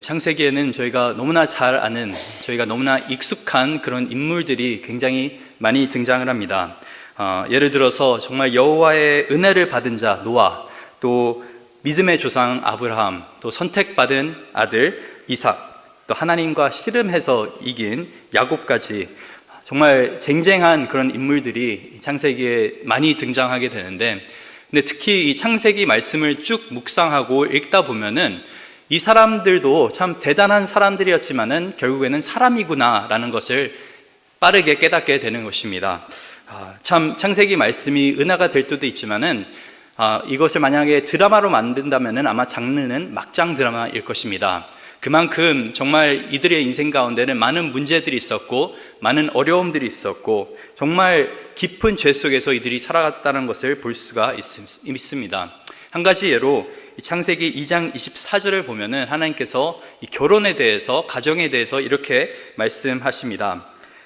창세기에는 저희가 너무나 잘 아는, 저희가 너무나 익숙한 그런 인물들이 굉장히 많이 등장을 합니다. 예를 들어서 정말 여호와의 은혜를 받은 자 노아, 또 믿음의 조상 아브라함, 또 선택받은 아들 이삭, 또 하나님과 씨름해서 이긴 야곱까지 정말 쟁쟁한 그런 인물들이 창세기에 많이 등장하게 되는데, 근데 특히 이 창세기 말씀을 쭉 묵상하고 읽다 보면은 이 사람들도 참 대단한 사람들이었지만은 결국에는 사람이구나라는 것을 빠르게 깨닫게 되는 것입니다. 참 창세기 말씀이 은하가 될 때도 있지만은 이것을 만약에 드라마로 만든다면은 아마 장르는 막장 드라마일 것입니다. 그만큼 정말 이들의 인생 가운데는 많은 문제들이 있었고 많은 어려움들이 있었고 정말 깊은 죄 속에서 이들이 살아갔다는 것을 볼 수가 있습니다. 한 가지 예로 창세기 2장 24절을 보면은 하나님께서 이 결혼에 대해서, 가정에 대해서 이렇게 말씀하십니다.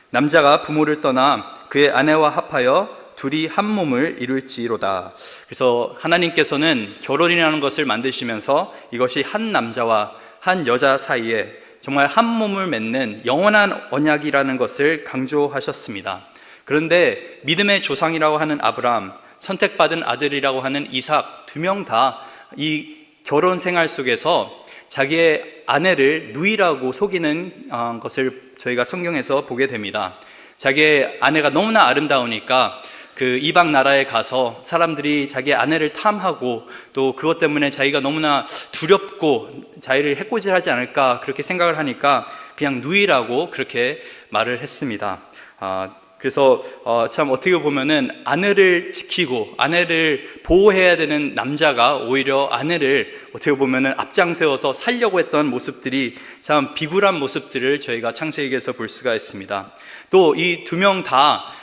남자가 부모를 떠나 그의 아내와 합하여 둘이 한 몸을 이룰지로다. 그래서 하나님께서는 결혼이라는 것을 만드시면서 이것이 한 남자와 한 여자 사이에 정말 한 몸을 맺는 영원한 언약이라는 것을 강조하셨습니다. 그런데 믿음의 조상이라고 하는 아브라함, 선택받은 아들이라고 하는 이삭 두 명 다 이 결혼 생활 속에서 자기의 아내를 누이라고 속이는 것을 저희가 성경에서 보게 됩니다. 자기의 아내가 너무나 아름다우니까 그 이방 나라에 가서 사람들이 자기의 아내를 탐하고 또 그것 때문에 자기가 너무나 두렵고 자기를 해코지하지 않을까 그렇게 생각을 하니까 그냥 누이라고 그렇게 말을 했습니다. 그래서 참 어떻게 보면은 아내를 지키고 아내를 보호해야 되는 남자가 오히려 아내를 어떻게 보면은 앞장세워서 살려고 했던 모습들이 참 비굴한 모습들을 저희가 창세기에서 볼 수가 있습니다. 또 이 두 명 다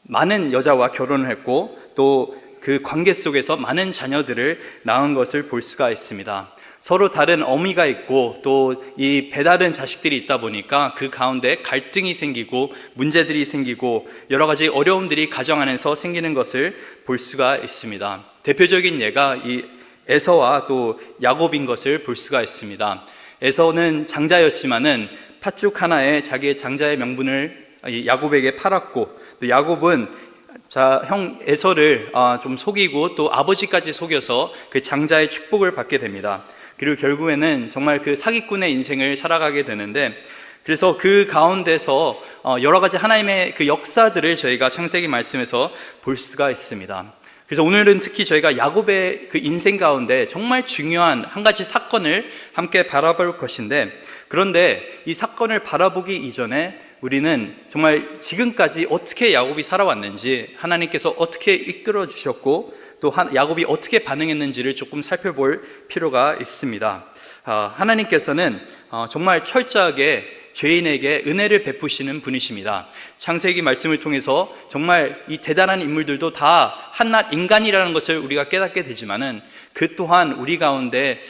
많은 여자와 결혼을 했고 또 그 관계 속에서 많은 자녀들을 낳은 것을 볼 수가 있습니다. 서로 다른 어미가 있고 또 이 배다른 자식들이 있다 보니까 그 가운데 갈등이 생기고 문제들이 생기고 여러 가지 어려움들이 가정 안에서 생기는 것을 볼 수가 있습니다. 대표적인 예가 이 에서와 또 야곱인 것을 볼 수가 있습니다. 에서는 장자였지만은 팥죽 하나에 자기의 장자의 명분을 야곱에게 팔았고, 또 야곱은 형 에서를 좀 속이고 또 아버지까지 속여서 그 장자의 축복을 받게 됩니다. 그리고 결국에는 정말 그 사기꾼의 인생을 살아가게 되는데, 그래서 그 가운데서 여러 가지 하나님의 그 역사들을 저희가 창세기 말씀에서 볼 수가 있습니다. 그래서 오늘은 특히 저희가 야곱의 그 인생 가운데 정말 중요한 한 가지 사건을 함께 바라볼 것인데, 그런데 이 사건을 바라보기 이전에 우리는 정말 지금까지 어떻게 야곱이 살아왔는지, 하나님께서 어떻게 이끌어 주셨고 또 야곱이 어떻게 반응했는지를 조금 살펴볼 필요가 있습니다. 하나님께서는 정말 철저하게 죄인에게 은혜를 베푸시는 분이십니다. 창세기 말씀을 통해서 정말 이 대단한 인물들도 다 한낱 인간이라는 것을 우리가 깨닫게 되지만은 그 또한 우리 가운데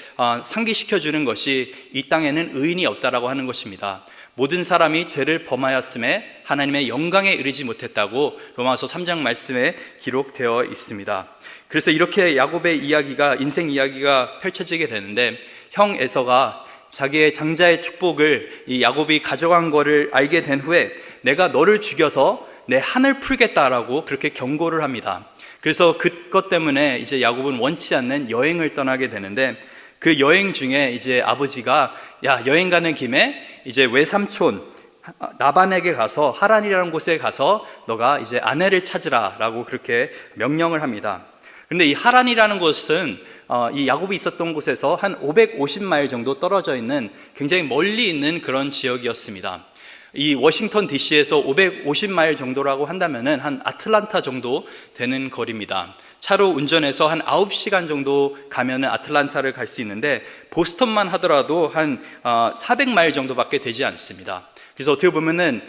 상기시켜주는 것이 이 땅에는 의인이 없다라고 하는 것입니다. 모든 사람이 죄를 범하였음에 하나님의 영광에 이르지 못했다고 로마서 3장 말씀에 기록되어 있습니다. 그래서 이렇게 야곱의 이야기가, 인생 이야기가 펼쳐지게 되는데, 형 에서가 자기의 장자의 축복을 이 야곱이 가져간 것을 알게 된 후에 내가 너를 죽여서 내 한을 풀겠다라고 그렇게 경고를 합니다. 그래서 그것 때문에 이제 야곱은 원치 않는 여행을 떠나게 되는데, 그 여행 중에 이제 아버지가 여행 가는 김에 이제 외삼촌 나반에게 가서 하란이라는 곳에 가서 너가 이제 아내를 찾으라라고 그렇게 명령을 합니다. 그런데 이 하란이라는 곳은 이 야곱이 있었던 곳에서 한 550마일 정도 떨어져 있는 굉장히 멀리 있는 그런 지역이었습니다. 이 워싱턴 DC에서 550마일 정도라고 한다면은 한 아틀란타 정도 되는 거리입니다. 차로 운전해서 한 9시간 정도 가면은 아틀란타를 갈 수 있는데, 보스턴만 하더라도 한 400마일 정도밖에 되지 않습니다. 그래서 어떻게 보면은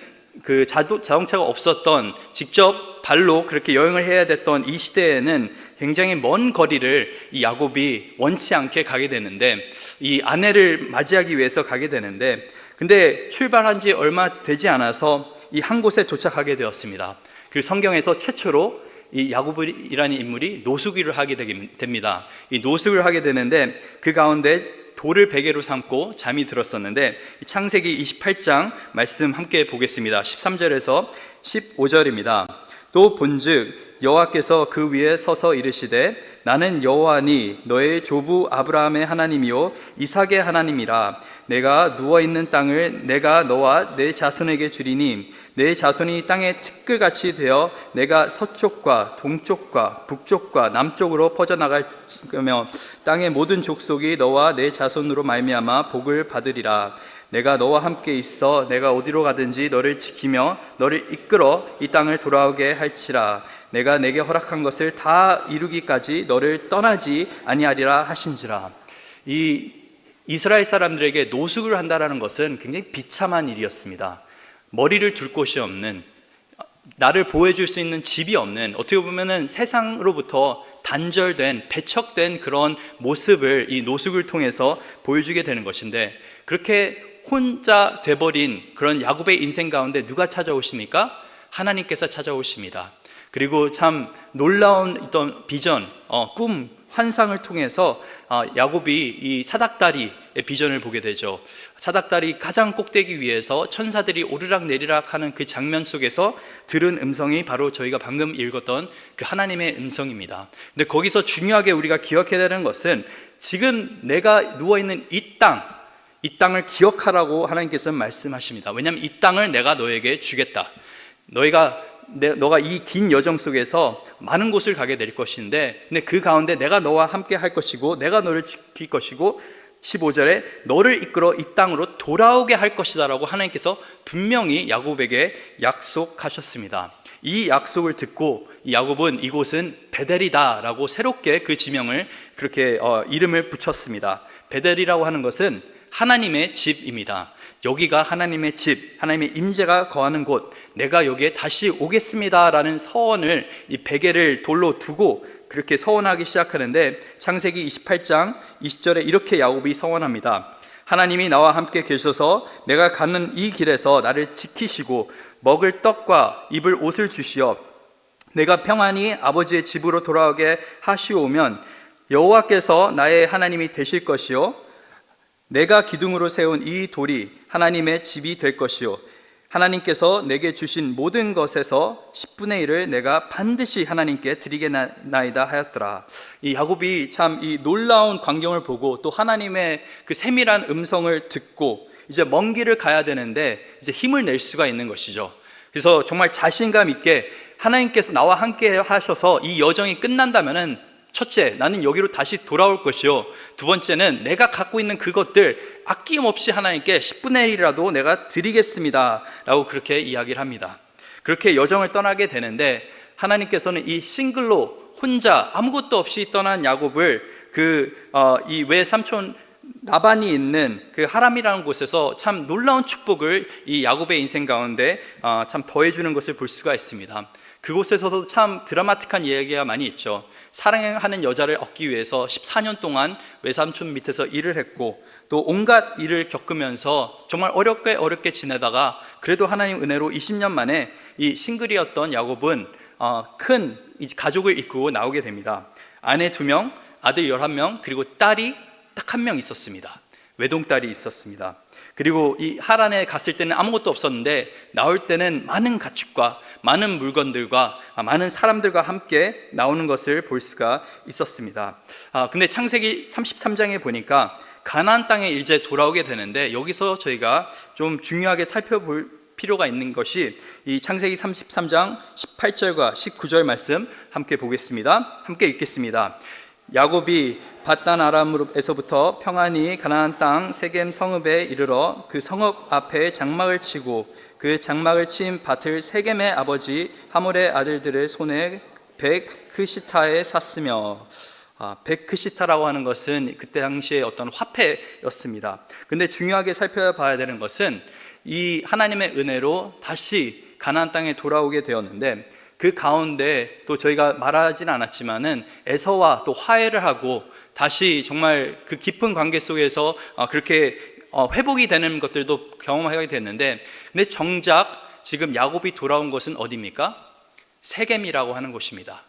그 자동차가 없었던, 직접 발로 그렇게 여행을 해야 됐던 이 시대에는 굉장히 먼 거리를 이 야곱이 원치 않게 가게 되는데, 이 아내를 맞이하기 위해서 가게 되는데, 근데 출발한 지 얼마 되지 않아서 이 한 곳에 도착하게 되었습니다. 그 성경에서 최초로 이 야곱이라는 인물이 노숙을 하게 됩니다. 이 노숙을 하게 되는데 그 가운데 돌을 베개로 삼고 잠이 들었었는데, 창세기 28장 말씀 함께 보겠습니다. 13절에서 15절입니다. 또 본즉 여호와께서 그 위에 서서 이르시되 나는 여호와니 너의 조부 아브라함의 하나님이요 이삭의 하나님이라. 내가 누워있는 땅을 내가 너와 내 자손에게 주리니 내 자손이 땅의 티끌같이 되어 내가 서쪽과 동쪽과 북쪽과 남쪽으로 퍼져나가며 땅의 모든 족속이 너와 내 자손으로 말미암아 복을 받으리라. 내가 너와 함께 있어 내가 어디로 가든지 너를 지키며 너를 이끌어 이 땅을 돌아오게 할지라. 내가 내게 허락한 것을 다 이루기까지 너를 떠나지 아니하리라 하신지라. 이 이스라엘 사람들에게 노숙을 한다는 것은 굉장히 비참한 일이었습니다. 머리를 둘 곳이 없는, 나를 보호해줄 수 있는 집이 없는, 어떻게 보면은 세상으로부터 단절된, 배척된 그런 모습을 이 노숙을 통해서 보여주게 되는 것인데, 그렇게 혼자 돼버린 그런 야곱의 인생 가운데 누가 찾아오십니까? 하나님께서 찾아오십니다. 그리고 참 놀라운 어떤 비전, 꿈, 환상을 통해서 야곱이 이 사닥다리의 비전을 보게 되죠. 사닥다리 가장 꼭대기 위에서 천사들이 오르락 내리락 하는 그 장면 속에서 들은 음성이 바로 저희가 방금 읽었던 그 하나님의 음성입니다. 근데 거기서 중요하게 우리가 기억해야 되는 것은 지금 내가 누워있는 이 땅을 기억하라고 하나님께서는 말씀하십니다. 왜냐하면 이 땅을 내가 너에게 주겠다. 너가 이 긴 여정 속에서 많은 곳을 가게 될 것인데, 근데 그 가운데 내가 너와 함께 할 것이고 내가 너를 지킬 것이고 15절에 너를 이끌어 이 땅으로 돌아오게 할 것이다 라고 하나님께서 분명히 야곱에게 약속하셨습니다. 이 약속을 듣고 야곱은 이곳은 베델이다 라고 새롭게 그 지명을 그렇게 이름을 붙였습니다. 베델이라고 하는 것은 하나님의 집입니다. 여기가 하나님의 집, 하나님의 임재가 거하는 곳, 내가 여기에 다시 오겠습니다 라는 서원을 이 베개를 돌로 두고 그렇게 서원하기 시작하는데, 창세기 28장 20절에 이렇게 야곱이 서원합니다. 하나님이 나와 함께 계셔서 내가 가는 이 길에서 나를 지키시고 먹을 떡과 입을 옷을 주시어 내가 평안히 아버지의 집으로 돌아오게 하시오면 여호와께서 나의 하나님이 되실 것이요 내가 기둥으로 세운 이 돌이 하나님의 집이 될 것이요 하나님께서 내게 주신 모든 것에서 10분의 1을 내가 반드시 하나님께 드리겠나이다 하였더라. 이 야곱이 참 이 놀라운 광경을 보고 또 하나님의 그 세밀한 음성을 듣고 이제 먼 길을 가야 되는데 이제 힘을 낼 수가 있는 것이죠. 그래서 정말 자신감 있게 하나님께서 나와 함께 하셔서 이 여정이 끝난다면은, 첫째, 나는 여기로 다시 돌아올 것이요, 두 번째는 내가 갖고 있는 그것들 아낌없이 하나님께 10분의 1이라도 내가 드리겠습니다 라고 그렇게 이야기를 합니다. 그렇게 여정을 떠나게 되는데, 하나님께서는 이 싱글로 혼자 아무것도 없이 떠난 야곱을 이 외삼촌 라반이 있는 그 하람이라는 곳에서 참 놀라운 축복을 이 야곱의 인생 가운데 참 더해주는 것을 볼 수가 있습니다. 그곳에서도 참 드라마틱한 이야기가 많이 있죠. 사랑하는 여자를 얻기 위해서 14년 동안 외삼촌 밑에서 일을 했고 또 온갖 일을 겪으면서 정말 어렵게 지내다가 그래도 하나님 은혜로 20년 만에 이 싱글이었던 야곱은 큰 가족을 이끌고 나오게 됩니다. 아내 2명, 아들 11명, 그리고 딸이 딱 1명 있었습니다. 외동딸이 있었습니다. 그리고 이 하란에 갔을 때는 아무것도 없었는데 나올 때는 많은 가축과 많은 물건들과 많은 사람들과 함께 나오는 것을 볼 수가 있었습니다. 근데 창세기 33장에 보니까 가나안 땅에 이제 돌아오게 되는데, 여기서 저희가 좀 중요하게 살펴볼 필요가 있는 것이 이 창세기 33장 18절과 19절 말씀 함께 보겠습니다. 함께 읽겠습니다. 야곱이 밧단 아람에서부터 평안히 가나안 땅 세겜 성읍에 이르러 그 성읍 앞에 장막을 치고 그 장막을 친 밭을 세겜의 아버지 하몰의 아들들의 손에 백크시타에 샀으며, 백크시타라고 하는 것은 그때 당시에 어떤 화폐였습니다. 근데 중요하게 살펴봐야 되는 것은 이 하나님의 은혜로 다시 가나안 땅에 돌아오게 되었는데, 그 가운데 또 저희가 말하지는 않았지만은 에서와 또 화해를 하고 다시 정말 그 깊은 관계 속에서 그렇게 회복이 되는 것들도 경험하게 됐는데, 근데 정작 지금 야곱이 돌아온 곳은 어디입니까? 세겜이라고 하는 곳입니다.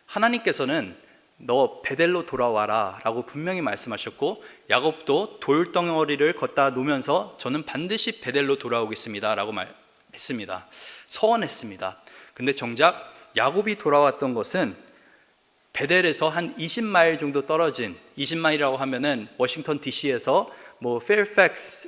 하나님께서는 너 베델로 돌아와라 라고 분명히 말씀하셨고, 야곱도 돌덩어리를 걷다 놓으면서 저는 반드시 베델로 돌아오겠습니다 라고 말했습니다. 서원했습니다. 근데 정작 야곱이 돌아왔던 것은 베델에서 한 20마일 정도 떨어진, 20마일이라고 하면은 워싱턴 DC에서 뭐 페어팩스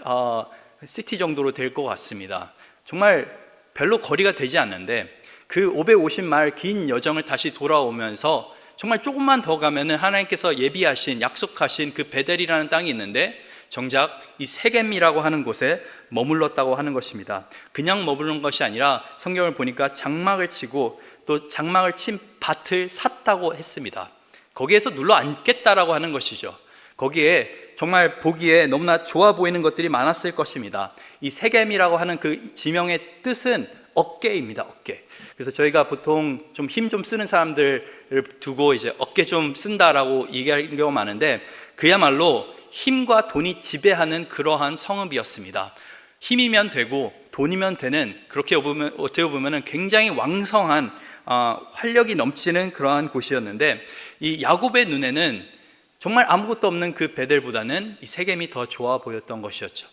시티 정도로 될 것 같습니다. 정말 별로 거리가 되지 않는데 그 550마일 긴 여정을 다시 돌아오면서 정말 조금만 더 가면은 하나님께서 예비하신, 약속하신 그 베델이라는 땅이 있는데 정작 이 세겜이라고 하는 곳에 머물렀다고 하는 것입니다. 그냥 머무른 것이 아니라 성경을 보니까 장막을 치고 또 장막을 친 밭을 샀다고 했습니다. 거기에서 눌러 앉겠다라고 하는 것이죠. 거기에 정말 보기에 너무나 좋아 보이는 것들이 많았을 것입니다. 이 세겜이라고 하는 그 지명의 뜻은 어깨입니다. 어깨. 그래서 저희가 보통 좀 힘 좀 쓰는 사람들을 두고 이제 어깨 좀 쓴다라고 얘기하는 경우가 많은데, 그야말로 힘과 돈이 지배하는 그러한 성읍이었습니다. 힘이면 되고 돈이면 되는, 그렇게 어떻게 보면 굉장히 왕성한 활력이 넘치는 그러한 곳이었는데, 이 야곱의 눈에는 정말 아무것도 없는 그 베델보다는 이 세겜이 더 좋아 보였던 것이었죠.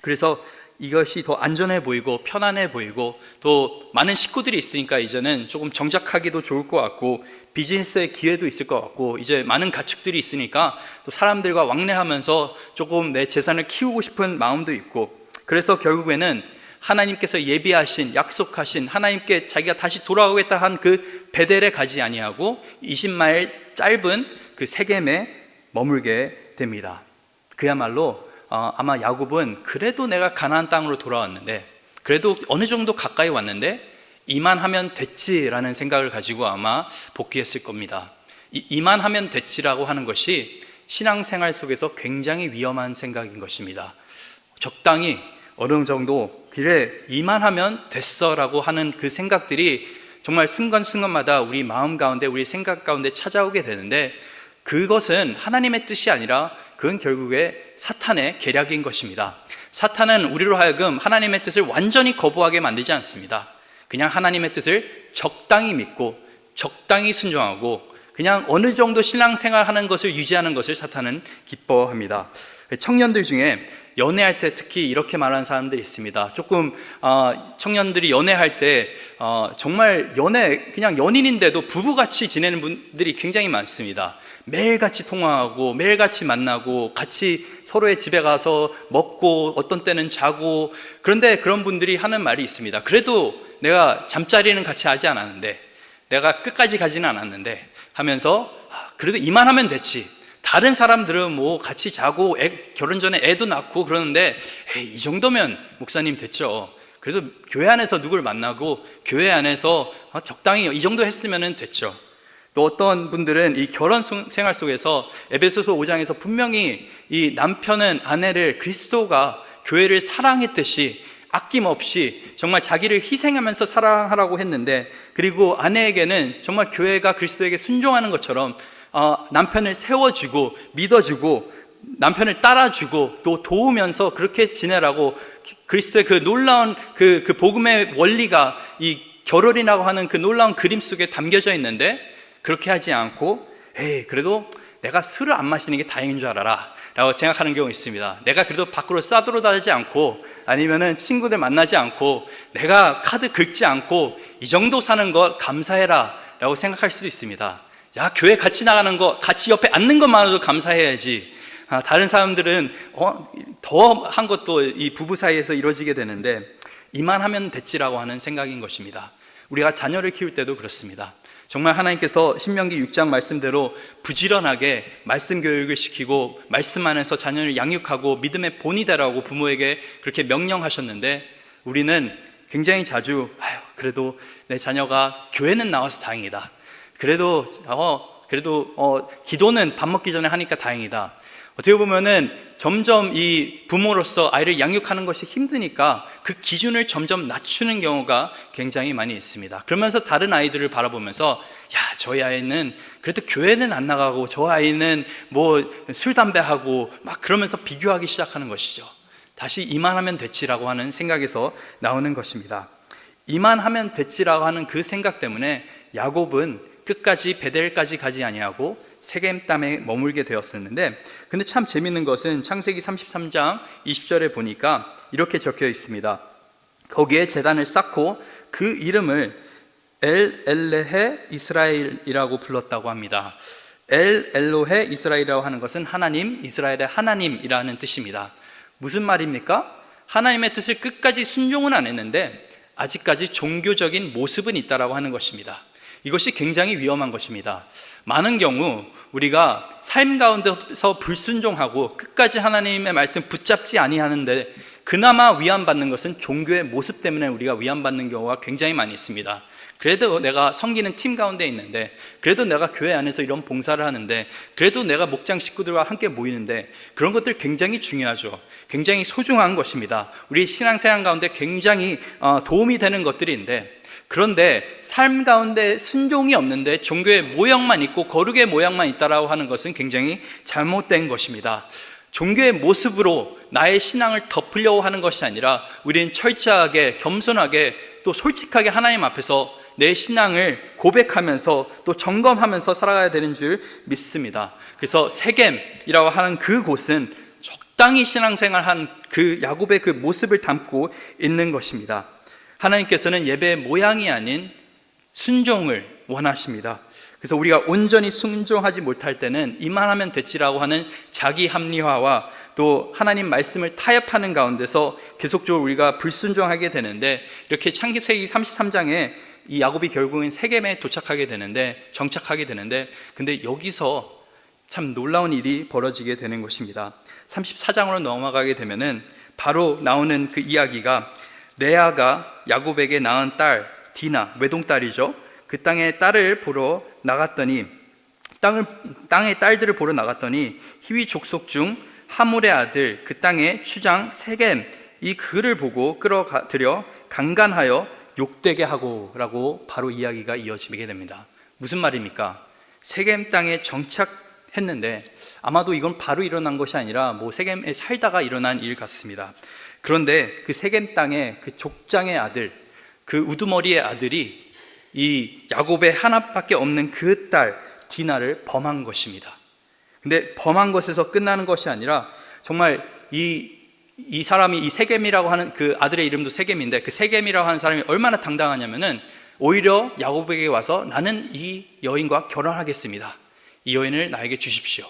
그래서 이것이 더 안전해 보이고 편안해 보이고 또 많은 식구들이 있으니까 이제는 조금 정착하기도 좋을 것 같고 비즈니스의 기회도 있을 것 같고 이제 많은 가축들이 있으니까 또 사람들과 왕래하면서 조금 내 재산을 키우고 싶은 마음도 있고, 그래서 결국에는 하나님께서 예비하신, 약속하신, 하나님께 자기가 다시 돌아오겠다 한 그 베델에 가지 아니하고 20마일 짧은 그 세겜에 머물게 됩니다. 그야말로 아마 야곱은 그래도 내가 가나안 땅으로 돌아왔는데, 그래도 어느 정도 가까이 왔는데 이만하면 됐지라는 생각을 가지고 아마 복귀했을 겁니다. 이만하면 됐지라고 하는 것이 신앙생활 속에서 굉장히 위험한 생각인 것입니다. 적당히 어느 정도 그래 이만하면 됐어라고 하는 그 생각들이 정말 순간순간마다 우리 마음 가운데, 우리 생각 가운데 찾아오게 되는데, 그것은 하나님의 뜻이 아니라 그건 결국에 사탄의 계략인 것입니다. 사탄은 우리로 하여금 하나님의 뜻을 완전히 거부하게 만들지 않습니다. 그냥 하나님의 뜻을 적당히 믿고 적당히 순종하고 그냥 어느 정도 신앙생활하는 것을 유지하는 것을 사탄은 기뻐합니다. 청년들 중에 연애할 때 특히 이렇게 말하는 사람들이 있습니다. 조금 청년들이 연애할 때 정말 그냥 연인인데도 부부같이 지내는 분들이 굉장히 많습니다. 매일같이 통화하고 매일같이 만나고 같이 서로의 집에 가서 먹고 어떤 때는 자고, 그런데 그런 분들이 하는 말이 있습니다. 그래도 내가 잠자리는 같이 하지 않았는데, 내가 끝까지 가지는 않았는데 하면서 그래도 이만하면 됐지. 다른 사람들은 뭐 같이 자고 결혼 전에 애도 낳고 그러는데 이 정도면 목사님 됐죠. 그래도 교회 안에서 누굴 만나고 교회 안에서 적당히 이 정도 했으면 됐죠. 또 어떤 분들은 이 결혼 생활 속에서 에베소서 5장에서 분명히 이 남편은 아내를 그리스도가 교회를 사랑했듯이 아낌없이 정말 자기를 희생하면서 사랑하라고 했는데, 그리고 아내에게는 정말 교회가 그리스도에게 순종하는 것처럼 남편을 세워주고 믿어주고 남편을 따라주고 또 도우면서 그렇게 지내라고, 그리스도의 그 놀라운 그 복음의 원리가 이 결혼이라고 하는 그 놀라운 그림 속에 담겨져 있는데, 그렇게 하지 않고 그래도 내가 술을 안 마시는 게 다행인 줄 알아라 라고 생각하는 경우가 있습니다. 내가 그래도 밖으로 싸돌아다니지 않고 아니면은 친구들 만나지 않고 내가 카드 긁지 않고 이 정도 사는 것 감사해라 라고 생각할 수도 있습니다. 야, 교회 같이 나가는 거, 같이 옆에 앉는 것만으로도 감사해야지. 다른 사람들은 더 한 것도 이 부부 사이에서 이루어지게 되는데, 이만하면 됐지라고 하는 생각인 것입니다. 우리가 자녀를 키울 때도 그렇습니다. 정말 하나님께서 신명기 6장 말씀대로 부지런하게 말씀 교육을 시키고 말씀 안에서 자녀를 양육하고 믿음의 본이 되라고 부모에게 그렇게 명령하셨는데, 우리는 굉장히 자주 그래도 내 자녀가 교회는 나와서 다행이다. 그래도 기도는 밥 먹기 전에 하니까 다행이다. 어떻게 보면은 점점 이 부모로서 아이를 양육하는 것이 힘드니까 그 기준을 점점 낮추는 경우가 굉장히 많이 있습니다. 그러면서 다른 아이들을 바라보면서 저희 아이는 그래도 교회는 안 나가고 저 아이는 뭐 술 담배하고 막 그러면서 비교하기 시작하는 것이죠. 다시 이만하면 됐지라고 하는 생각에서 나오는 것입니다. 이만하면 됐지라고 하는 그 생각 때문에 야곱은 끝까지 베델까지 가지 아니하고 세겜 땅에 머물게 되었었는데, 근데 참 재밌는 것은 창세기 33장 20절에 보니까 이렇게 적혀 있습니다. 거기에 제단을 쌓고 그 이름을 엘 엘레헤 이스라엘이라고 불렀다고 합니다. 엘 엘로헤 이스라엘이라고 하는 것은 하나님, 이스라엘의 하나님이라는 뜻입니다. 무슨 말입니까? 하나님의 뜻을 끝까지 순종은 안 했는데 아직까지 종교적인 모습은 있다라고 하는 것입니다. 이것이 굉장히 위험한 것입니다. 많은 경우 우리가 삶 가운데서 불순종하고 끝까지 하나님의 말씀 붙잡지 아니하는데 그나마 위안받는 것은 종교의 모습 때문에 우리가 위안받는 경우가 굉장히 많이 있습니다. 그래도 내가 섬기는 팀 가운데 있는데, 그래도 내가 교회 안에서 이런 봉사를 하는데, 그래도 내가 목장 식구들과 함께 모이는데, 그런 것들 굉장히 중요하죠. 굉장히 소중한 것입니다. 우리 신앙생활 가운데 굉장히 도움이 되는 것들인데, 그런데 삶 가운데 순종이 없는데 종교의 모형만 있고 거룩의 모양만 있다라고 하는 것은 굉장히 잘못된 것입니다. 종교의 모습으로 나의 신앙을 덮으려고 하는 것이 아니라 우리는 철저하게, 겸손하게, 또 솔직하게 하나님 앞에서 내 신앙을 고백하면서 또 점검하면서 살아가야 되는 줄 믿습니다. 그래서 세겜이라고 하는 그 곳은 적당히 신앙생활한 그 야곱의 그 모습을 담고 있는 것입니다. 하나님께서는 예배의 모양이 아닌 순종을 원하십니다. 그래서 우리가 온전히 순종하지 못할 때는 이만하면 됐지라고 하는 자기 합리화와 또 하나님 말씀을 타협하는 가운데서 계속적으로 우리가 불순종하게 되는데, 이렇게 창세기 33장에 이 야곱이 결국은 세겜에 도착하게 되는데, 정착하게 되는데, 근데 여기서 참 놀라운 일이 벌어지게 되는 것입니다. 34장으로 넘어가게 되면은 바로 나오는 그 이야기가, 레아가 야곱에게 낳은 딸 디나, 외동딸이죠. 그 땅에 딸을 보러 나갔더니, 땅의 딸들을 보러 나갔더니 히위 족속 중 하몰의 아들 그 땅의 추장 세겜 이 그를 보고 끌어들여 강간하여 욕되게 하고 라고 바로 이야기가 이어지게 됩니다. 무슨 말입니까? 세겜 땅에 정착했는데 아마도 이건 바로 일어난 것이 아니라 세겜에 살다가 일어난 일 같습니다. 그런데 그 세겜 땅에 그 족장의 아들, 그 우두머리의 아들이 이 야곱의 하나밖에 없는 그 딸 디나를 범한 것입니다. 근데 범한 것에서 끝나는 것이 아니라 정말 이 사람이, 이 세겜이라고 하는 그 아들의 이름도 세겜인데, 그 세겜이라고 하는 사람이 얼마나 당당하냐면은 오히려 야곱에게 와서 나는 이 여인과 결혼하겠습니다, 이 여인을 나에게 주십시오,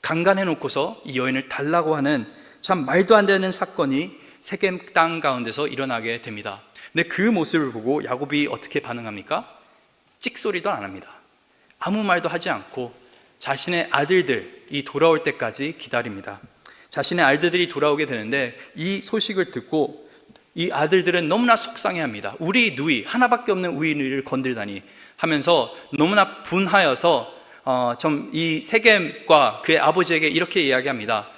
강간해 놓고서 이 여인을 달라고 하는 참 말도 안 되는 사건이 세겜 땅 가운데서 일어나게 됩니다. 근데 그 모습을 보고 야곱이 어떻게 반응합니까? 찍소리도 안 합니다. 아무 말도 하지 않고 자신의 아들들이 돌아올 때까지 기다립니다. 자신의 아들들이 돌아오게 되는데 이 소식을 듣고 이 아들들은 너무나 속상해합니다. 우리 누이, 하나밖에 없는 우리 누이를 건들다니 하면서 너무나 분하여서 좀 이 세겜과 그의 아버지에게 이렇게 이야기합니다.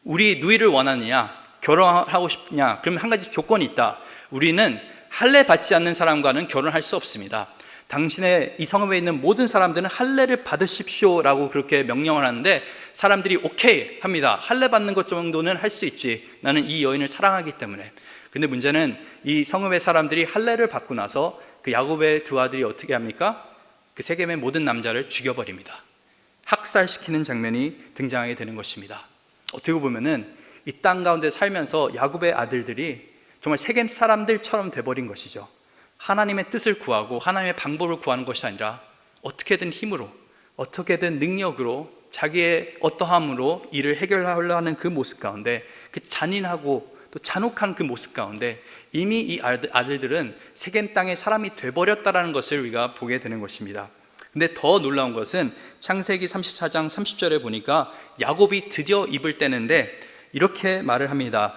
우리 누이를 원하느냐, 결혼하고 싶냐? 그러면 한 가지 조건이 있다. 우리는 할례 받지 않는 사람과는 결혼할 수 없습니다. 당신의 이 성읍에 있는 모든 사람들은 할례를 받으십시오라고 그렇게 명령을 하는데 사람들이 오케이 합니다. 할례 받는 것 정도는 할 수 있지, 나는 이 여인을 사랑하기 때문에. 근데 문제는 이 성읍의 사람들이 할례를 받고 나서 그 야곱의 두 아들이 어떻게 합니까? 그 세겜의 모든 남자를 죽여버립니다. 학살시키는 장면이 등장하게 되는 것입니다. 어떻게 보면은 이 땅 가운데 살면서 야곱의 아들들이 정말 세겜 사람들처럼 돼버린 것이죠. 하나님의 뜻을 구하고 하나님의 방법을 구하는 것이 아니라 어떻게든 힘으로, 어떻게든 능력으로, 자기의 어떠함으로 일을 해결하려 하는 그 모습 가운데, 그 잔인하고 또 잔혹한 그 모습 가운데 이미 이 아들들은 세겜 땅의 사람이 돼버렸다라는 것을 우리가 보게 되는 것입니다. 근데 더 놀라운 것은 창세기 34장 30절에 보니까 야곱이 드디어 입을 떼는데 이렇게 말을 합니다.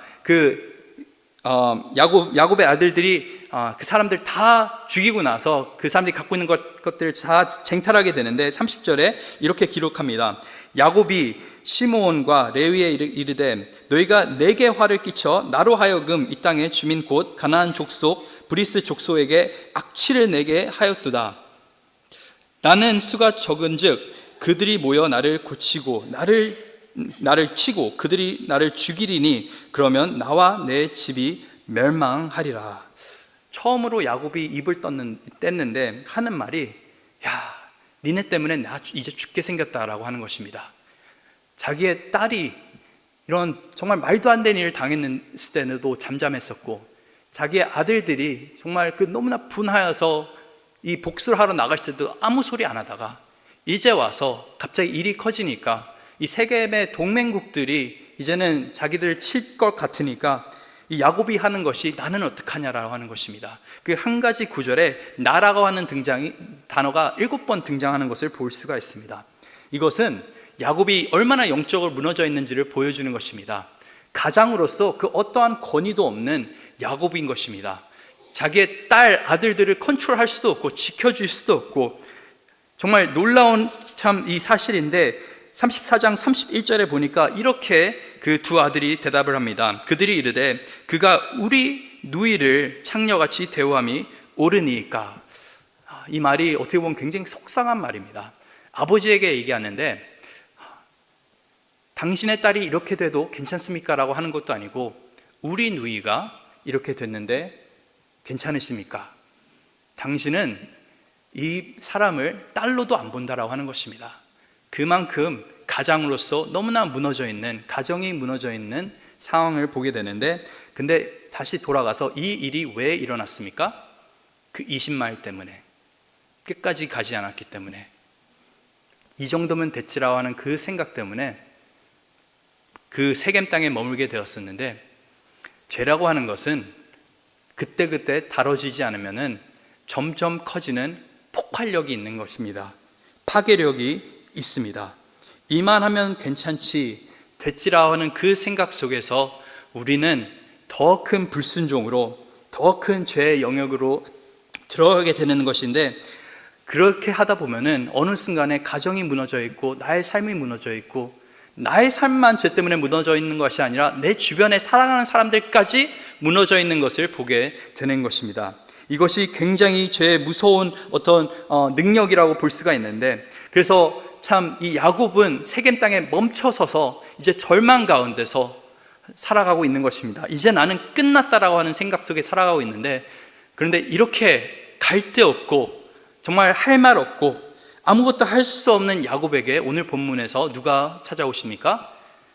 야곱의 아들들이 그 사람들 다 죽이고 나서 그 사람들이 갖고 있는 것들을 다 쟁탈하게 되는데 30절에 이렇게 기록합니다. 야곱이 시므온과 레위에 이르되 너희가 내게 화를 끼쳐 나로 하여금 이 땅의 주민 곧 가나안 족속 브리스 족속에게 악취를 내게 하였도다. 나는 수가 적은즉 그들이 모여 나를 고치고 나를 치고 그들이 나를 죽이리니 그러면 나와 내 집이 멸망하리라. 처음으로 야곱이 입을 뗐는데 하는 말이, 야, 니네 때문에 나 이제 죽게 생겼다라고 하는 것입니다. 자기의 딸이 이런 정말 말도 안 되는 일을 당했을 때도 잠잠했었고, 자기의 아들들이 정말 그 너무나 분하여서 이 복수를 하러 나갈 때도 아무 소리 안 하다가 이제 와서 갑자기 일이 커지니까 이 세겜의 동맹국들이 이제는 자기들을 칠 것 같으니까 이 야곱이 하는 것이 나는 어떡하냐라고 하는 것입니다. 그 한 가지 구절에 나라고 하는 단어가 7번 등장하는 것을 볼 수가 있습니다. 이것은 야곱이 얼마나 영적으로 무너져 있는지를 보여주는 것입니다. 가장으로서 그 어떠한 권위도 없는 야곱인 것입니다. 자기의 딸, 아들들을 컨트롤할 수도 없고 지켜줄 수도 없고, 정말 놀라운 참 이 사실인데 34장 31절에 보니까 이렇게 그 두 아들이 대답을 합니다. 그들이 이르되 그가 우리 누이를 창녀같이 대우함이 옳으니까. 이 말이 어떻게 보면 굉장히 속상한 말입니다. 아버지에게 얘기하는데 당신의 딸이 이렇게 돼도 괜찮습니까? 라고 하는 것도 아니고 우리 누이가 이렇게 됐는데 괜찮으십니까? 당신은 이 사람을 딸로도 안 본다라고 하는 것입니다. 그만큼 가장으로서 너무나 무너져 있는, 가정이 무너져 있는 상황을 보게 되는데, 근데 다시 돌아가서 이 일이 왜 일어났습니까? 그 20마일 때문에, 끝까지 가지 않았기 때문에, 이 정도면 됐지라고 하는 그 생각 때문에 그 세겜 땅에 머물게 되었었는데, 죄라고 하는 것은 그때그때 다뤄지지 않으면 점점 커지는 폭발력이 있는 것입니다. 파괴력이 있습니다. 이만하면 괜찮지, 됐지라고 하는 그 생각 속에서 우리는 더 큰 불순종으로, 더 큰 죄의 영역으로 들어가게 되는 것인데, 그렇게 하다 보면은 어느 순간에 가정이 무너져 있고 나의 삶이 무너져 있고, 나의 삶만 죄 때문에 무너져 있는 것이 아니라 내 주변에 사랑하는 사람들까지 무너져 있는 것을 보게 되는 것입니다. 이것이 굉장히 죄의 무서운 어떤 능력이라고 볼 수가 있는데, 그래서 참 이 야곱은 세겜 땅에 멈춰서서 이제 절망 가운데서 살아가고 있는 것입니다. 이제 나는 끝났다라고 하는 생각 속에 살아가고 있는데, 그런데 이렇게 갈 데 없고 정말 할 말 없고 아무것도 할 수 없는 야곱에게 오늘 본문에서 누가 찾아오십니까?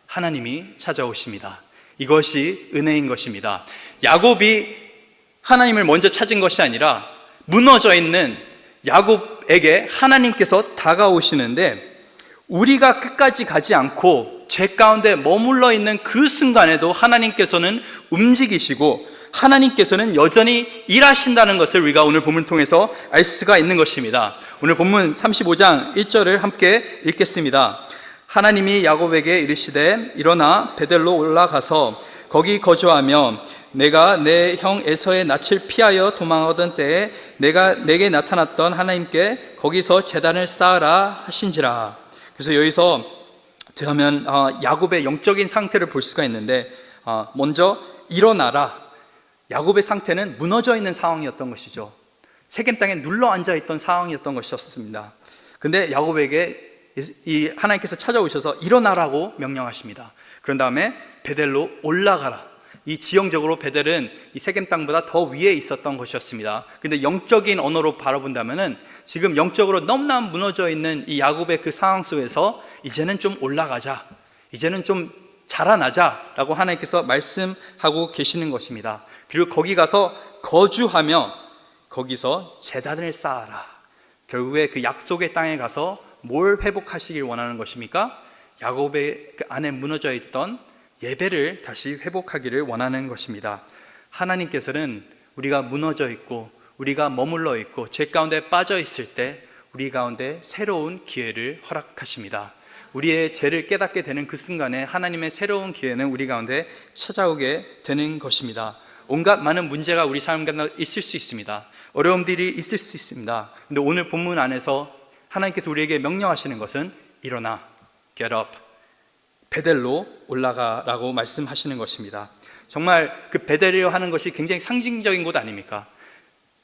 하나님이 찾아오십니다. 이것이 은혜인 것입니다. 야곱이 하나님을 먼저 찾은 것이 아니라 무너져 있는 야곱에게 하나님께서 다가오시는데, 우리가 끝까지 가지 않고 죄 가운데 머물러 있는 그 순간에도 하나님께서는 움직이시고 하나님께서는 여전히 일하신다는 것을 우리가 오늘 본문을 통해서 알 수가 있는 것입니다. 오늘 본문 35장 1절을 함께 읽겠습니다. 하나님이 야곱에게 이르시되 일어나 베델로 올라가서 거기 거주하며 내가 내 형 에서의 낯을 피하여 도망하던 때에 내게 나타났던 하나님께 거기서 제단을 쌓으라 하신지라. 그래서 여기서 들어가면 야곱의 영적인 상태를 볼 수가 있는데, 먼저 일어나라. 야곱의 상태는 무너져 있는 상황이었던 것이죠. 세겜 땅에 눌러 앉아 있던 상황이었던 것이었습니다. 근데 야곱에게 이 하나님께서 찾아오셔서 일어나라고 명령하십니다. 그런 다음에 베델로 올라가라. 이 지형적으로 베델은 이 세겜 땅보다 더 위에 있었던 것이었습니다. 근데 영적인 언어로 바라본다면은 지금 영적으로 너무나 무너져 있는 이 야곱의 그 상황 속에서 이제는 좀 올라가자, 이제는 좀 자라나자라고 하나님께서 말씀하고 계시는 것입니다. 그리고 거기 가서 거주하며 거기서 제단을 쌓아라. 결국에 그 약속의 땅에 가서 뭘 회복하시길 원하는 것입니까? 야곱의 그 안에 무너져 있던 예배를 다시 회복하기를 원하는 것입니다. 하나님께서는 우리가 무너져 있고 우리가 머물러 있고 죄 가운데 빠져 있을 때 우리 가운데 새로운 기회를 허락하십니다. 우리의 죄를 깨닫게 되는 그 순간에 하나님의 새로운 기회는 우리 가운데 찾아오게 되는 것입니다. 온갖 많은 문제가 우리 삶 가운데 있을 수 있습니다. 어려움들이 있을 수 있습니다. 근데 오늘 본문 안에서 하나님께서 우리에게 명령하시는 것은 일어나, get up, 베델로 올라가라고 말씀하시는 것입니다. 정말 그 베델이라 하는 것이 굉장히 상징적인 곳 아닙니까?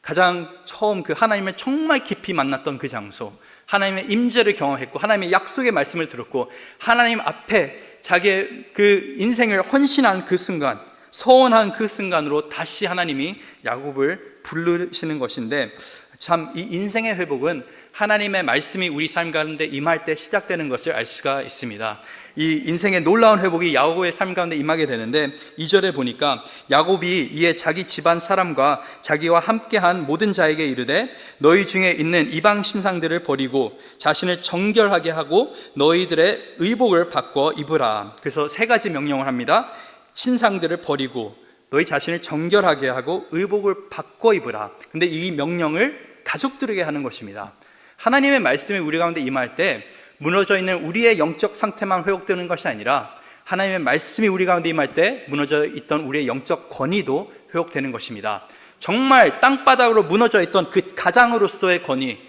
가장 처음 그 하나님을 정말 깊이 만났던 그 장소, 하나님의 임재를 경험했고 하나님의 약속의 말씀을 들었고 하나님 앞에 자기의 그 인생을 헌신한 그 순간, 서원한 그 순간으로 다시 하나님이 야곱을 부르시는 것인데, 참 이 인생의 회복은 하나님의 말씀이 우리 삶 가운데 임할 때 시작되는 것을 알 수가 있습니다. 이 인생의 놀라운 회복이 야곱의 삶 가운데 임하게 되는데 2절에 보니까 야곱이 이에 자기 집안 사람과 자기와 함께한 모든 자에게 이르되 너희 중에 있는 이방 신상들을 버리고 자신을 정결하게 하고 너희들의 의복을 바꿔 입으라. 그래서 세 가지 명령을 합니다. 신상들을 버리고 너희 자신을 정결하게 하고 의복을 바꿔 입으라. 근데 이 명령을 가족들에게 하는 것입니다. 하나님의 말씀이 우리 가운데 임할 때 무너져 있는 우리의 영적 상태만 회복되는 것이 아니라 하나님의 말씀이 우리 가운데 임할 때 무너져 있던 우리의 영적 권위도 회복되는 것입니다. 정말 땅바닥으로 무너져 있던 그 가장으로서의 권위,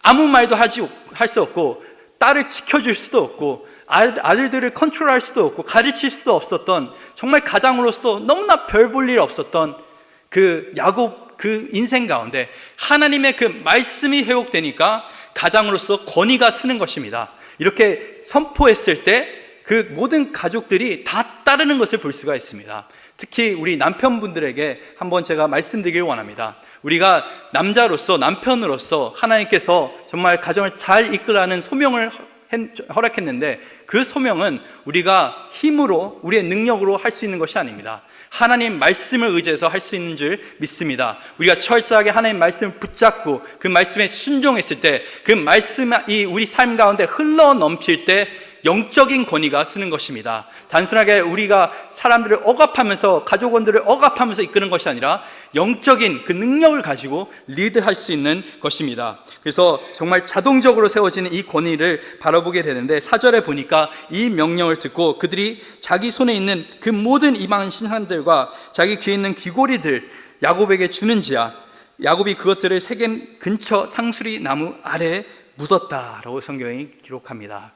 아무 말도 할 수 없고 딸을 지켜줄 수도 없고 아들들을 컨트롤할 수도 없고 가르칠 수도 없었던, 정말 가장으로서 너무나 별 볼 일 없었던 그 야곱 그 인생 가운데 하나님의 그 말씀이 회복되니까 가장으로서 권위가 서는 것입니다. 이렇게 선포했을 때 그 모든 가족들이 다 따르는 것을 볼 수가 있습니다. 특히 우리 남편분들에게 한번 제가 말씀드리길 원합니다. 우리가 남자로서, 남편으로서 하나님께서 정말 가정을 잘 이끌라는 소명을 허락했는데 그 소명은 우리가 힘으로, 우리의 능력으로 할 수 있는 것이 아닙니다. 하나님 말씀을 의지해서 할 수 있는 줄 믿습니다. 우리가 철저하게 하나님 말씀을 붙잡고 그 말씀에 순종했을 때 그 말씀이 우리 삶 가운데 흘러 넘칠 때 영적인 권위가 쓰는 것입니다. 단순하게 우리가 사람들을 억압하면서, 가족원들을 억압하면서 이끄는 것이 아니라 영적인 그 능력을 가지고 리드할 수 있는 것입니다. 그래서 정말 자동적으로 세워지는 이 권위를 바라보게 되는데 4절에 보니까 이 명령을 듣고 그들이 자기 손에 있는 그 모든 이방 신상들과 자기 귀에 있는 귀고리들 야곱에게 주는지야 야곱이 그것들을 세겜 근처 상수리 나무 아래에 묻었다라고 성경이 기록합니다.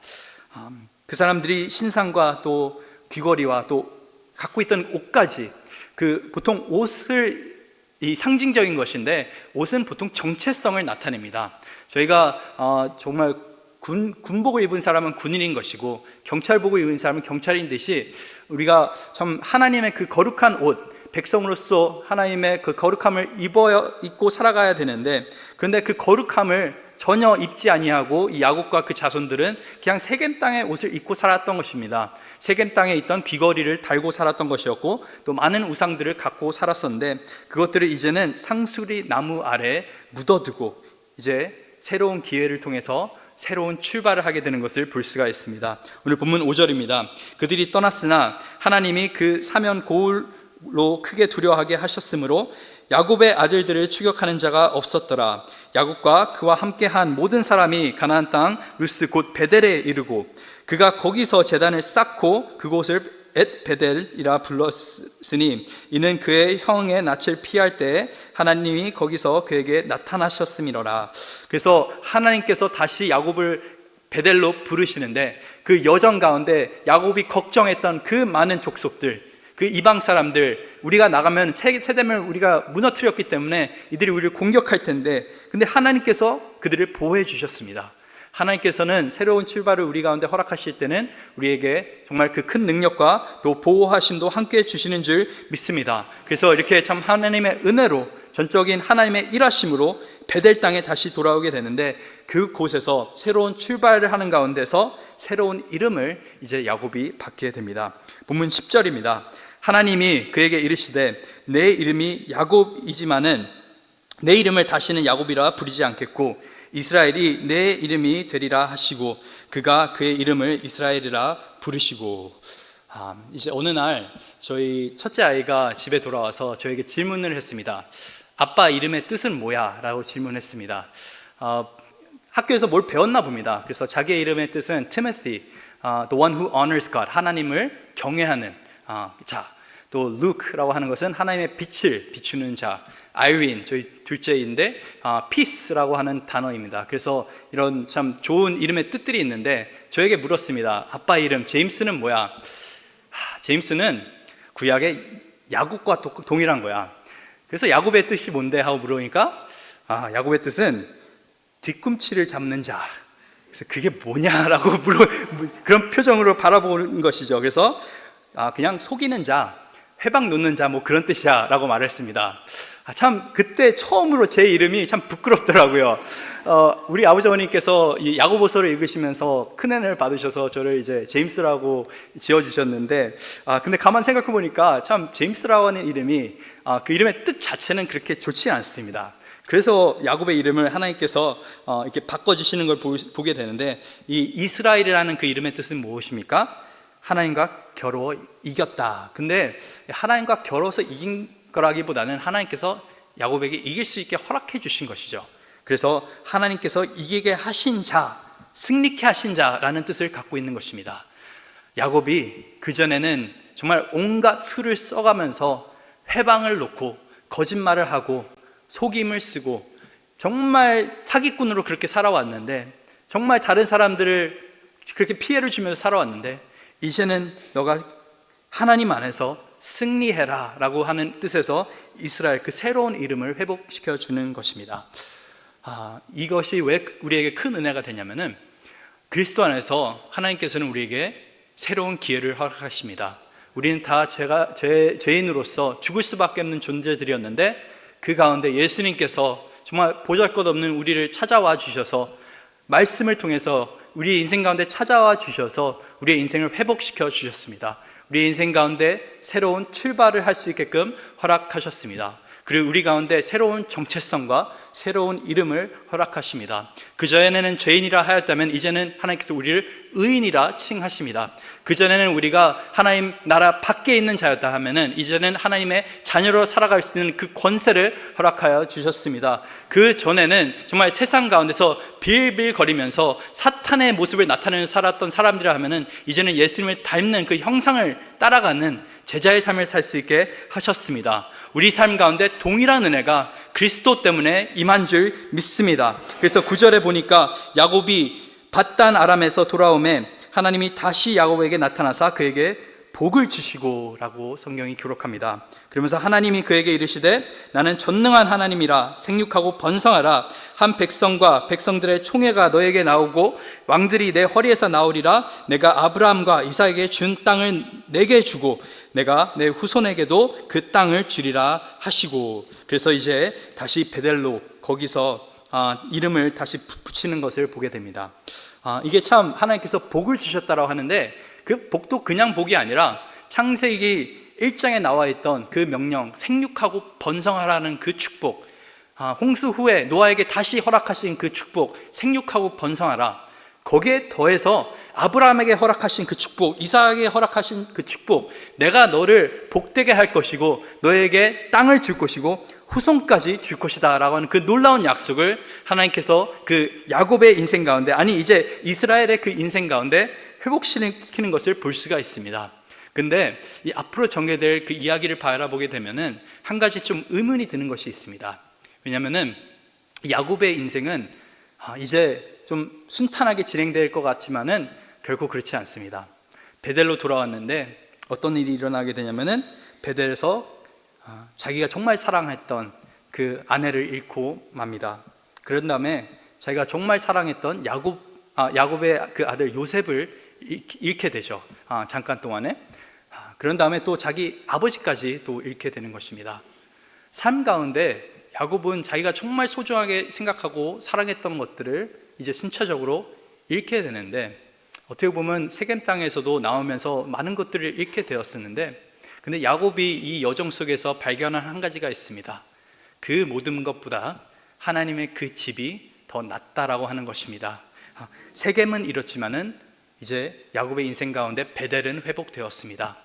그 사람들이 신상과 또 귀걸이와 또 갖고 있던 옷까지, 그 보통 옷을 이 상징적인 것인데 옷은 보통 정체성을 나타냅니다. 저희가 정말 군복을 입은 사람은 군인인 것이고 경찰복을 입은 사람은 경찰인 듯이 우리가 참 하나님의 그 거룩한 옷, 백성으로서 하나님의 그 거룩함을 입고 살아가야 되는데, 그런데 그 거룩함을 전혀 입지 아니하고 이 야곱과 그 자손들은 그냥 세겜 땅의 옷을 입고 살았던 것입니다. 세겜 땅에 있던 귀걸이를 달고 살았던 것이었고 또 많은 우상들을 갖고 살았었는데 그것들을 이제는 상수리 나무 아래에 묻어두고 이제 새로운 기회를 통해서 새로운 출발을 하게 되는 것을 볼 수가 있습니다. 오늘 본문 5절입니다. 그들이 떠났으나 하나님이 그 사면 고울로 크게 두려워하게 하셨으므로 야곱의 아들들을 추격하는 자가 없었더라. 야곱과 그와 함께한 모든 사람이 가나안 땅 루스 곧 베델에 이르고 그가 거기서 제단을 쌓고 그곳을 엣베델이라 불렀으니 이는 그의 형의 낯을 피할 때 하나님이 거기서 그에게 나타나셨음이로라. 그래서 하나님께서 다시 야곱을 베델로 부르시는데 그 여정 가운데 야곱이 걱정했던 그 많은 족속들, 그 이방 사람들, 우리가 나가면 세겜을 우리가 무너뜨렸기 때문에 이들이 우리를 공격할 텐데, 근데 하나님께서 그들을 보호해 주셨습니다. 하나님께서는 새로운 출발을 우리 가운데 허락하실 때는 우리에게 정말 그 큰 능력과 또 보호하심도 함께 주시는 줄 믿습니다. 그래서 이렇게 참 하나님의 은혜로, 전적인 하나님의 일하심으로 베델 땅에 다시 돌아오게 되는데 그곳에서 새로운 출발을 하는 가운데서 새로운 이름을 이제 야곱이 받게 됩니다. 본문 10절입니다. 하나님이 그에게 이르시되 내 이름이 야곱이지만은 내 이름을 다시는 야곱이라 부르지 않겠고 이스라엘이 내 이름이 되리라 하시고 그가 그의 이름을 이스라엘이라 부르시고. 이제 어느 날 저희 첫째 아이가 집에 돌아와서 저에게 질문을 했습니다. 아빠 이름의 뜻은 뭐야? 라고 질문했습니다. 학교에서 뭘 배웠나 봅니다. 그래서 자기의 이름의 뜻은 Timothy, the one who honors God, 하나님을 경외하는 자. 또 Luke라고 하는 것은 하나님의 빛을 비추는 자. Irene, 저희 둘째인데 Peace라고 하는 단어입니다. 그래서 이런 참 좋은 이름의 뜻들이 있는데 저에게 물었습니다. 아빠 이름 제임스는 뭐야? 제임스는 구약의 야곱과 동일한 거야. 그래서 야곱의 뜻이 뭔데? 하고 물으니까 야곱의 뜻은 뒤꿈치를 잡는 자. 그래서 그게 뭐냐라고 그런 표정으로 바라보는 것이죠. 그래서 그냥 속이는 자, 회방 놓는 자 뭐 그런 뜻이야 라고 말했습니다. 참 그때 처음으로 제 이름이 참 부끄럽더라고요. 우리 아버지 어머니께서 이 야고보서를 읽으시면서 큰 은혜를 받으셔서 저를 이제 제임스라고 지어주셨는데, 근데 가만 생각해 보니까 참 제임스라고 하는 이름이 그 이름의 뜻 자체는 그렇게 좋지 않습니다. 그래서 야곱의 이름을 하나님께서 이렇게 바꿔주시는 걸 보게 되는데, 이 이스라엘이라는 그 이름의 뜻은 무엇입니까? 하나님과 겨루어 이겼다. 근데 하나님과 겨루어서 이긴 거라기보다는 하나님께서 야곱에게 이길 수 있게 허락해 주신 것이죠. 그래서 하나님께서 이기게 하신 자, 승리케 하신 자라는 뜻을 갖고 있는 것입니다. 야곱이 그전에는 정말 온갖 수를 써가면서 회방을 놓고 거짓말을 하고 속임을 쓰고 정말 사기꾼으로 그렇게 살아왔는데, 정말 다른 사람들을 그렇게 피해를 주면서 살아왔는데, 이제는 너가 하나님 안에서 승리해라 라고 하는 뜻에서 이스라엘, 그 새로운 이름을 회복시켜 주는 것입니다. 이것이 왜 우리에게 큰 은혜가 되냐면은, 그리스도 안에서 하나님께서는 우리에게 새로운 기회를 허락하십니다. 우리는 다 죄인으로서 죽을 수밖에 없는 존재들이었는데, 그 가운데 예수님께서 정말 보잘것없는 우리를 찾아와 주셔서 말씀을 통해서 우리의 인생 가운데 찾아와 주셔서 우리의 인생을 회복시켜 주셨습니다. 우리의 인생 가운데 새로운 출발을 할 수 있게끔 허락하셨습니다. 그리고 우리 가운데 새로운 정체성과 새로운 이름을 허락하십니다. 그전에는 죄인이라 하였다면 이제는 하나님께서 우리를 의인이라 칭하십니다. 그전에는 우리가 하나님 나라 밖에 있는 자였다 하면은 이제는 하나님의 자녀로 살아갈 수 있는 그 권세를 허락하여 주셨습니다. 그 전에는 정말 세상 가운데서 빌빌거리면서 사탄의 모습을 나타내는 살았던 사람들이라 하면은 이제는 예수님을 닮는 그 형상을 따라가는 제자의 삶을 살 수 있게 하셨습니다. 우리 삶 가운데 동일한 은혜가 그리스도 때문에 임한 줄 믿습니다. 그래서 9절에 보니까 야곱이 밧단 아람에서 돌아오매 하나님이 다시 야곱에게 나타나사 그에게 복을 주시고 라고 성경이 기록합니다. 그러면서 하나님이 그에게 이르시되 나는 전능한 하나님이라 생육하고 번성하라. 한 백성과 백성들의 총회가 너에게 나오고 왕들이 내 허리에서 나오리라. 내가 아브라함과 이삭에게 준 땅을 내게 주고 내가 내 후손에게도 그 땅을 주리라 하시고, 그래서 이제 다시 베델로 거기서 이름을 다시 붙이는 것을 보게 됩니다. 이게 참 하나님께서 복을 주셨다라고 하는데, 그 복도 그냥 복이 아니라 창세기 1장에 나와 있던 그 명령, 생육하고 번성하라는 그 축복, 홍수 후에 노아에게 다시 허락하신 그 축복, 생육하고 번성하라, 거기에 더해서 아브라함에게 허락하신 그 축복, 이삭에게 허락하신 그 축복, 내가 너를 복되게 할 것이고 너에게 땅을 줄 것이고 후손까지 줄 것이다 라고 하는 그 놀라운 약속을 하나님께서 그 야곱의 인생 가운데, 아니 이제 이스라엘의 그 인생 가운데 회복시키는 것을 볼 수가 있습니다. 근데 이 앞으로 전개될 그 이야기를 바라보게 되면은 한 가지 좀 의문이 드는 것이 있습니다. 왜냐하면은 야곱의 인생은 이제 좀 순탄하게 진행될 것 같지만은 결코 그렇지 않습니다. 베델로 돌아왔는데 어떤 일이 일어나게 되냐면은 베델에서 자기가 정말 사랑했던 그 아내를 잃고 맙니다. 그런 다음에 자기가 정말 사랑했던 야곱의 그 아들 요셉을 잃게 되죠. 잠깐 동안에. 그런 다음에 또 자기 아버지까지 또 잃게 되는 것입니다. 삶 가운데 야곱은 자기가 정말 소중하게 생각하고 사랑했던 것들을 이제 순차적으로 잃게 되는데, 어떻게 보면 세겜 땅에서도 나오면서 많은 것들을 잃게 되었었는데, 근데 야곱이 이 여정 속에서 발견한 한 가지가 있습니다. 그 모든 것보다 하나님의 그 집이 더 낫다라고 하는 것입니다. 세겜은 이렇지만은 이제 야곱의 인생 가운데 베델은 회복되었습니다.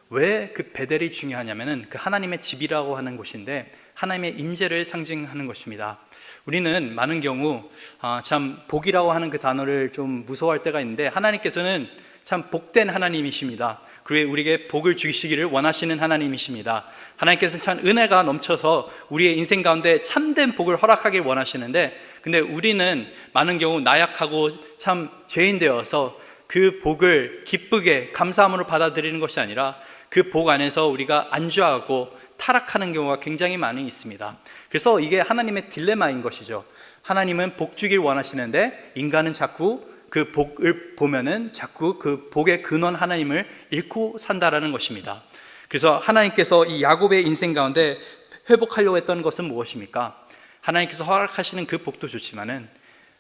왜 그 베델이 중요하냐면은 그 하나님의 집이라고 하는 곳인데 하나님의 임재를 상징하는 것입니다. 우리는 많은 경우 참 복이라고 하는 그 단어를 좀 무서워할 때가 있는데, 하나님께서는 참 복된 하나님이십니다. 그리고 우리에게 복을 주시기를 원하시는 하나님이십니다. 하나님께서는 참 은혜가 넘쳐서 우리의 인생 가운데 참된 복을 허락하길 원하시는데, 근데 우리는 많은 경우 나약하고 참 죄인 되어서 그 복을 기쁘게 감사함으로 받아들이는 것이 아니라 그 복 안에서 우리가 안주하고 타락하는 경우가 굉장히 많이 있습니다. 그래서 이게 하나님의 딜레마인 것이죠. 하나님은 복 주길 원하시는데 인간은 자꾸 그 복을 보면은 자꾸 그 복의 근원 하나님을 잃고 산다라는 것입니다. 그래서 하나님께서 이 야곱의 인생 가운데 회복하려고 했던 것은 무엇입니까? 하나님께서 허락하시는 그 복도 좋지만은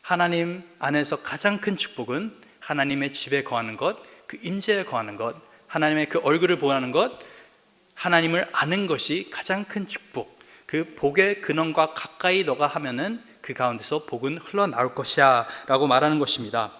하나님 안에서 가장 큰 축복은 하나님의 집에 거하는 것, 그 임재에 거하는 것, 하나님의 그 얼굴을 보는 것, 하나님을 아는 것이 가장 큰 축복. 그 복의 근원과 가까이 너가 하면은 그 가운데서 복은 흘러나올 것이야 라고 말하는 것입니다.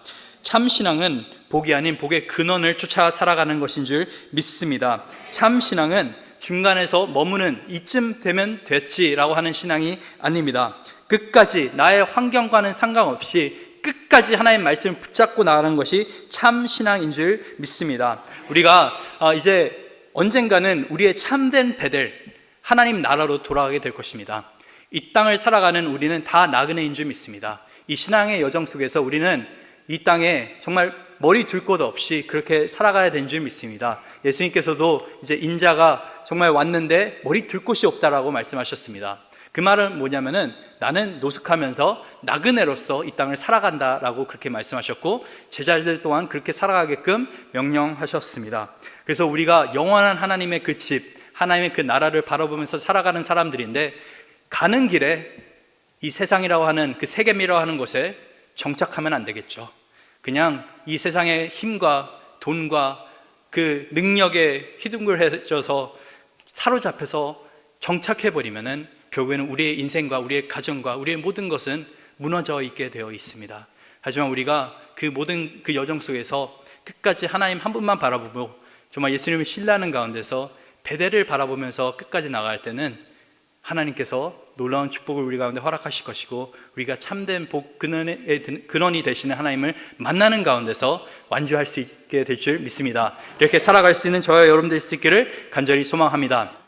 참 신앙은 복이 아닌 복의 근원을 쫓아 살아가는 것인 줄 믿습니다. 참 신앙은 중간에서 머무는 이쯤 되면 됐지라고 하는 신앙이 아닙니다. 끝까지 나의 환경과는 상관없이 끝까지 하나님의 말씀을 붙잡고 나가는 것이 참 신앙인 줄 믿습니다. 우리가 이제 언젠가는 우리의 참된 베델 하나님 나라로 돌아가게 될 것입니다. 이 땅을 살아가는 우리는 다 나그네인 줄 믿습니다. 이 신앙의 여정 속에서 우리는 이 땅에 정말 머리 둘 곳 없이 그렇게 살아가야 되는 줄 믿습니다. 예수님께서도 이제 인자가 정말 왔는데 머리 둘 곳이 없다라고 말씀하셨습니다. 그 말은 뭐냐면은 나는 노숙하면서 나그네로서 이 땅을 살아간다라고 그렇게 말씀하셨고 제자들 또한 그렇게 살아가게끔 명령하셨습니다. 그래서 우리가 영원한 하나님의 그 집, 하나님의 그 나라를 바라보면서 살아가는 사람들인데 가는 길에 이 세상이라고 하는 그 세겜이라고 하는 곳에 정착하면 안 되겠죠. 그냥 이 세상의 힘과 돈과 그 능력에 휘둥글해져서 사로잡혀서 정착해버리면은 결국에는 우리의 인생과 우리의 가정과 우리의 모든 것은 무너져 있게 되어 있습니다. 하지만 우리가 그 모든 그 여정 속에서 끝까지 하나님 한 분만 바라보고 정말 예수님을 신뢰하는 가운데서 베델을 바라보면서 끝까지 나갈 때는 하나님께서 놀라운 축복을 우리 가운데 허락하실 것이고 우리가 참된 복 근원이 되시는 하나님을 만나는 가운데서 완주할 수 있게 될 줄 믿습니다. 이렇게 살아갈 수 있는 저와 여러분들 수 있기를 간절히 소망합니다.